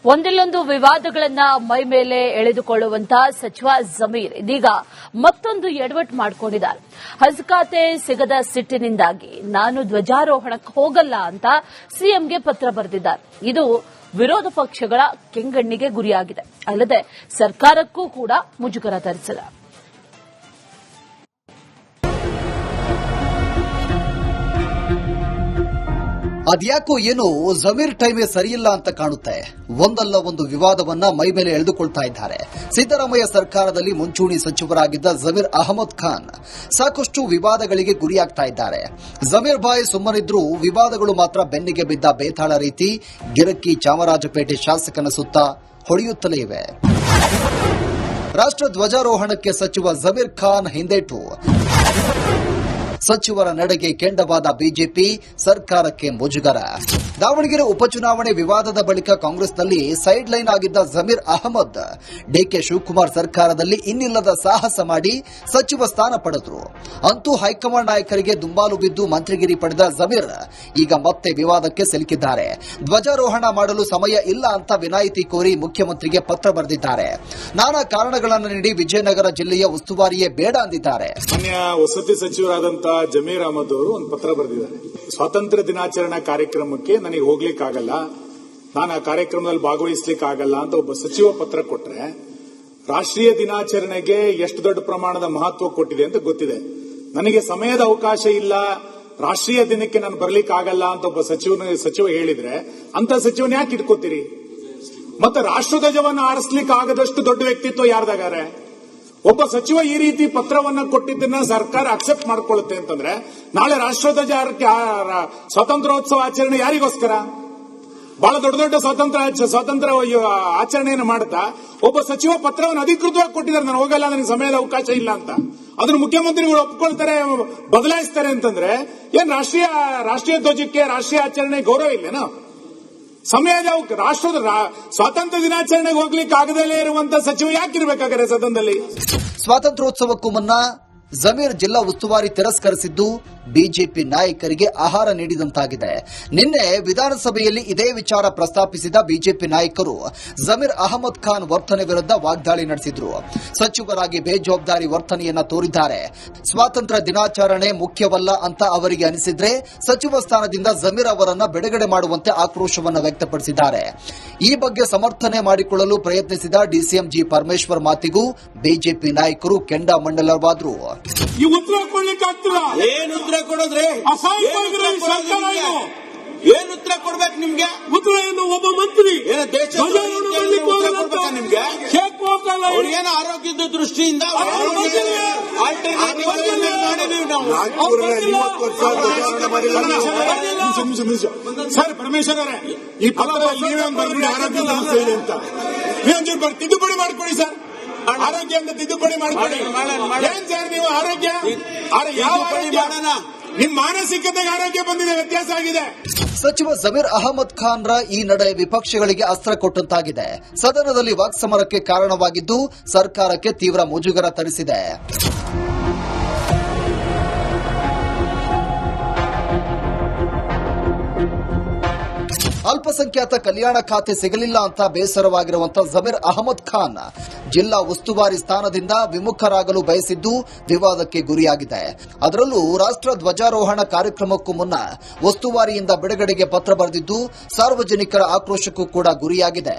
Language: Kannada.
ಒಂದಿಲ್ಲೊಂದು ವಿವಾದಗಳನ್ನ ಮೈ ಮೇಲೆ ಎಳೆದುಕೊಳ್ಳುವಂತಹ ಸಚಿವ ಜಮೀರ್ ಇದೀಗ ಮತ್ತೊಂದು ಎಡವಟ್ಟು ಮಾಡಿಕೊಂಡಿದ್ದಾರೆ. ಹಜ್ ಖಾತೆ ಸಿಗದ ಸಿಟ್ಟಿನಿಂದಾಗಿ ನಾನು ಧ್ವಜಾರೋಹಣಕ್ಕೆ ಹೋಗಲ್ಲ ಅಂತ ಸಿಎಂಗೆ ಪತ್ರ ಬರೆದಿದ್ದಾರೆ. ಇದು ವಿರೋಧ ಪಕ್ಷಗಳ ಕೆಂಗಣ್ಣಿಗೆ ಗುರಿಯಾಗಿದೆ. ಅಲ್ಲದೆ ಸರ್ಕಾರಕ್ಕೂ ಕೂಡ ಮುಜುಗರ ತರಿಸಿದೆ. ಅದ್ಯಾಕೋ ಏನೋ ಜಮೀರ್ ಟೈಮೇ ಸರಿಯಿಲ್ಲ ಅಂತ ಕಾಣುತ್ತೆ. ಒಂದಲ್ಲ ಒಂದು ವಿವಾದವನ್ನ ಮೈ ಮೇಲೆ ಎಳೆದುಕೊಳ್ತಾ ಇದ್ದಾರೆ. ಸಿದ್ದರಾಮಯ್ಯ ಸರ್ಕಾರದಲ್ಲಿ ಮುಂಚೂಣಿ ಸಚಿವರಾಗಿದ್ದ ಜಮೀರ್ ಅಹಮದ್ ಖಾನ್ ಸಾಕಷ್ಟು ವಿವಾದಗಳಿಗೆ ಗುರಿಯಾಗ್ತಾ ಇದ್ದಾರೆ. ಜಮೀರ್ ಬಾಯ್ ಸುಮ್ಮನಿದ್ರೂ ವಿವಾದಗಳು ಮಾತ್ರ ಬೆನ್ನಿಗೆ ಬಿದ್ದ ಬೇತಾಳ ರೀತಿ ಗಿರಕ್ಕಿ ಚಾಮರಾಜಪೇಟೆ ಶಾಸಕನ ಸುತ್ತ ಹೊಳೆಯುತ್ತಲೇ ಇವೆ. ರಾಷ್ಟ್ರ ಧ್ವಜಾರೋಹಣಕ್ಕೆ ಸಚಿವ ಜಮೀರ್ ಖಾನ್ ಹಿಂದೇಟು. ಸಚಿವರ ನಡೆಗೆ ಕೆಂಡವಾದ ಬಿಜೆಪಿ, ಸರ್ಕಾರಕ್ಕೆ ಮುಜುಗರ. ದಾವಣಗೆರೆ ಉಪಚುನಾವಣೆ ವಿವಾದದ ಬಳಿಕ ಕಾಂಗ್ರೆಸ್ನಲ್ಲಿ ಸೈಡ್ ಲೈನ್ ಆಗಿದ್ದ ಜಮೀರ್ ಅಹಮದ್ ಡಿಕೆ ಶಿವಕುಮಾರ್ ಸರ್ಕಾರದಲ್ಲಿ ಇನ್ನಿಲ್ಲದ ಸಾಹಸ ಮಾಡಿ ಸಚಿವ ಸ್ಥಾನ ಪಡೆದರು. ಅಂತೂ ಹೈಕಮಾಂಡ್ ನಾಯಕರಿಗೆ ದುಂಬಾಲು ಬಿದ್ದು ಮಂತ್ರಿಗಿರಿ ಪಡೆದ ಜಮೀರ್ ಈಗ ಮತ್ತೆ ವಿವಾದಕ್ಕೆ ಸಿಲುಕಿದ್ದಾರೆ. ಧ್ವಜಾರೋಹಣ ಮಾಡಲು ಸಮಯ ಇಲ್ಲ ಅಂತ ವಿನಾಯಿತಿ ಕೋರಿ ಮುಖ್ಯಮಂತ್ರಿಗೆ ಪತ್ರ ಬರೆದಿದ್ದಾರೆ. ನಾನಾ ಕಾರಣಗಳನ್ನು ನೀಡಿ ವಿಜಯನಗರ ಜಿಲ್ಲೆಯ ಉಸ್ತುವಾರಿಯೇ ಬೇಡ ಅಂದಿದ್ದಾರೆ. ವಸತಿ ಸಚಿವರಾದಂತಹ ಜಮೀರ್ ಅಹಮದ್ ಅವರು ಒಂದು ಪತ್ರ ಬರೆದಿದ್ದಾರೆ. ಸ್ವಾತಂತ್ರ್ಯ ದಿನಾಚರಣಾ ಕಾರ್ಯಕ್ರಮಕ್ಕೆ ನನಗೆ ಹೋಗ್ಲಿಕ್ಕಾಗಲ್ಲ, ನಾನು ಆ ಕಾರ್ಯಕ್ರಮದಲ್ಲಿ ಭಾಗವಹಿಸಲಿಕ್ಕಾಗಲ್ಲ ಅಂತ ಒಬ್ಬ ಸಚಿವ ಪತ್ರ ಕೊಟ್ರೆ ರಾಷ್ಟ್ರೀಯ ದಿನಾಚರಣೆಗೆ ಎಷ್ಟು ದೊಡ್ಡ ಪ್ರಮಾಣದ ಮಹತ್ವ ಕೊಟ್ಟಿದೆ ಅಂತ ಗೊತ್ತಿದೆ. ನನಗೆ ಸಮಯದ ಅವಕಾಶ ಇಲ್ಲ, ರಾಷ್ಟ್ರೀಯ ದಿನಕ್ಕೆ ನಾನು ಬರ್ಲಿಕ್ಕಾಗಲ್ಲ ಅಂತ ಒಬ್ಬ ಸಚಿವ ಹೇಳಿದ್ರೆ ಅಂತ ಸಚಿವನ ಯಾಕೆ ಇಟ್ಕೋತೀರಿ? ಮತ್ತೆ ರಾಷ್ಟ್ರಧ್ವಜವನ್ನು ಆರಿಸಲಿಕ್ಕೆ ಆಗದಷ್ಟು ದೊಡ್ಡ ವ್ಯಕ್ತಿತ್ವ ಯಾರ್ದಾಗಾರೆ? ಒಬ್ಬ ಸಚಿವ ಈ ರೀತಿ ಪತ್ರವನ್ನ ಕೊಟ್ಟಿದ್ದನ್ನ ಸರ್ಕಾರ ಅಕ್ಸೆಪ್ಟ್ ಮಾಡ್ಕೊಳ್ಳುತ್ತೆ ಅಂತಂದ್ರೆ ನಾಳೆ ರಾಷ್ಟ್ರಧ್ವಜ ಸ್ವಾತಂತ್ರ್ಯೋತ್ಸವ ಆಚರಣೆ ಯಾರಿಗೋಸ್ಕರ? ಬಹಳ ದೊಡ್ಡ ದೊಡ್ಡ ಸ್ವಾತಂತ್ರ್ಯ ಆಚರಣೆಯನ್ನು ಮಾಡುತ್ತಾ ಒಬ್ಬ ಸಚಿವ ಪತ್ರವನ್ನು ಅಧಿಕೃತವಾಗಿ ಕೊಟ್ಟಿದ್ದಾರೆ, ನಾನು ಹೋಗಲ್ಲ, ನನಗೆ ಸಮಯದ ಅವಕಾಶ ಇಲ್ಲ ಅಂತ. ಅದನ್ನು ಮುಖ್ಯಮಂತ್ರಿಗಳು ಒಪ್ಕೊಳ್ತಾರೆ, ಬದಲಾಯಿಸ್ತಾರೆ ಅಂತಂದ್ರೆ ಏನ್ ರಾಷ್ಟ್ರೀಯ ಧ್ವಜಕ್ಕೆ, ರಾಷ್ಟ್ರೀಯ ಆಚರಣೆ ಗೌರವ ಇಲ್ಲೇನೋ? ಸಮಯದ ರಾಷ್ಟ್ರದ ಸ್ವಾತಂತ್ರ್ಯ ದಿನಾಚರಣೆಗೆ ಹೋಗ್ಲಿಕ್ಕೆ ಆಗದಲ್ಲೇ ಇರುವಂತ ಸಚಿವ ಯಾಕಿರ್ಬೇಕಾದ್ರೆ ಸದನದಲ್ಲಿ? ಸ್ವಾತಂತ್ರ್ಯೋತ್ಸವಕ್ಕೂ ಮುನ್ನ ಜಮೀರ್ ಜಿಲ್ಲಾ ಉಸ್ತುವಾರಿ ತಿರಸ್ಕರಿಸಿದ್ದು ಬಿಜೆಪಿ ನಾಯಕರಿಗೆ ಆಹಾರ ನೀಡಿದಂತಾಗಿದೆ. ನಿನ್ನೆ ವಿಧಾನಸಭೆಯಲ್ಲಿ ಇದೇ ವಿಚಾರ ಪ್ರಸ್ತಾಪಿಸಿದ ಬಿಜೆಪಿ ನಾಯಕರು ಜಮೀರ್ ಅಹಮದ್ ಖಾನ್ ವರ್ತನೆ ವಿರುದ್ಧ ವಾಗ್ದಾಳಿ ನಡೆಸಿದ್ರು. ಸಚಿವರಾಗಿ ಬೇಜವಾಬ್ದಾರಿ ವರ್ತನೆಯನ್ನ ತೋರಿದ್ದಾರೆ. ಸ್ವಾತಂತ್ರ್ಯ ದಿನಾಚರಣೆ ಮುಖ್ಯವಲ್ಲ ಅಂತ ಅವರಿಗೆ ಅನಿಸಿದ್ರೆ ಸಚಿವ ಸ್ಥಾನದಿಂದ ಜಮೀರ್ ಅವರನ್ನ ಬಿಡುಗಡೆ ಮಾಡುವಂತೆ ಆಕ್ರೋಶವನ್ನು ವ್ಯಕ್ತಪಡಿಸಿದ್ದಾರೆ. ಈ ಬಗ್ಗೆ ಸಮರ್ಥನೆ ಮಾಡಿಕೊಳ್ಳಲು ಪ್ರಯತ್ನಿಸಿದ ಡಿಸಿಎಂ ಜಿ ಪರಮೇಶ್ವರ್ ಮಾತಿಗೂ ಬಿಜೆಪಿ ನಾಯಕರು ಕೆಂಡಾಮಂಡಲವಾದ್ರು. ಈ ಉತ್ತರ ಕೊಡ್ಲಿಕ್ಕೆ ಆಗ್ತಿಲ್ಲ. ಏನು ಉತ್ತರ ಕೊಡೋದ್ರಿ? ಏನು ಉತ್ತರ ಕೊಡ್ಬೇಕು ನಿಮ್ಗೆ? ಉತ್ತರ ಏನು? ಒಬ್ಬ ಮಂತ್ರಿ ದೇಶ ನಿಮ್ಗೆ ಏನೋ ಆರೋಗ್ಯದ ದೃಷ್ಟಿಯಿಂದ ಸರ್ ಪರಮೇಶ್ವರ ಅವರೇ, ಈ ಪತ್ರದಲ್ಲಿ ನೀವೇ ಬರ್ಬಿಡಿ ಆರೋಗ್ಯ ಸಮಸ್ಯೆ ಇದೆ ಅಂತ. ನೀವೊಂಚೂರು ತಿದ್ದುಪಡಿ ಮಾಡ್ಕೊಳ್ಳಿ ಸರ್. ಆರೋಗ್ಯ ಅಂತ ತಿದ್ದುಪಡಿ ಮಾಡ್ಕೊಳ್ಳಿ. ಏನ್ ಸರ್ ನೀವು ಆರೋಗ್ಯ? ಯಾವ ಆರೋಗ್ಯ? ನಿಮ್ ಮಾನಸಿಕತೆಗೆ ಆರೋಗ್ಯ ಬಂದಿದೆ, ವ್ಯತ್ಯಾಸ ಆಗಿದೆ. ಸಚಿವ ಜಮೀರ್ ಅಹಮದ್ ಖಾನ್ ರ ಈ ನಡೆ ವಿಪಕ್ಷಗಳಿಗೆ ಅಸ್ತ್ರ ಕೊಟ್ಟಂತಾಗಿದೆ. ಸದನದಲ್ಲಿ ವಾಕ್ಸಮರಕ್ಕೆ ಕಾರಣವಾಗಿದ್ದು ಸರ್ಕಾರಕ್ಕೆ ತೀವ್ರ ಮುಜುಗರ ತರಿಸಿದೆ. ಅಲ್ಪಸಂಖ್ಯಾತ ಕಲ್ಯಾಣ ಖಾತೆ ಸಿಗಲಿಲ್ಲ ಅಂತ ಬೇಸರವಾಗಿರುವಂತಹ ಜಮೀರ್ ಅಹಮದ್ ಖಾನ್ ಜಿಲ್ಲಾ ಉಸ್ತುವಾರಿ ಸ್ಥಾನದಿಂದ ವಿಮುಖರಾಗಲು ಬಯಸಿದ್ದು ವಿವಾದಕ್ಕೆ ಗುರಿಯಾಗಿದೆ. ಅದರಲ್ಲೂ ರಾಷ್ಟ್ರ ಧ್ವಜಾರೋಹಣ ಕಾರ್ಯಕ್ರಮಕ್ಕೂ ಮುನ್ನ ಉಸ್ತುವಾರಿಯಿಂದ ಬಿಡುಗಡೆಗೆ ಪತ್ರ ಬರೆದಿದ್ದು ಸಾರ್ವಜನಿಕರ ಆಕ್ರೋಶಕ್ಕೂ ಕೂಡ ಗುರಿಯಾಗಿದೆ.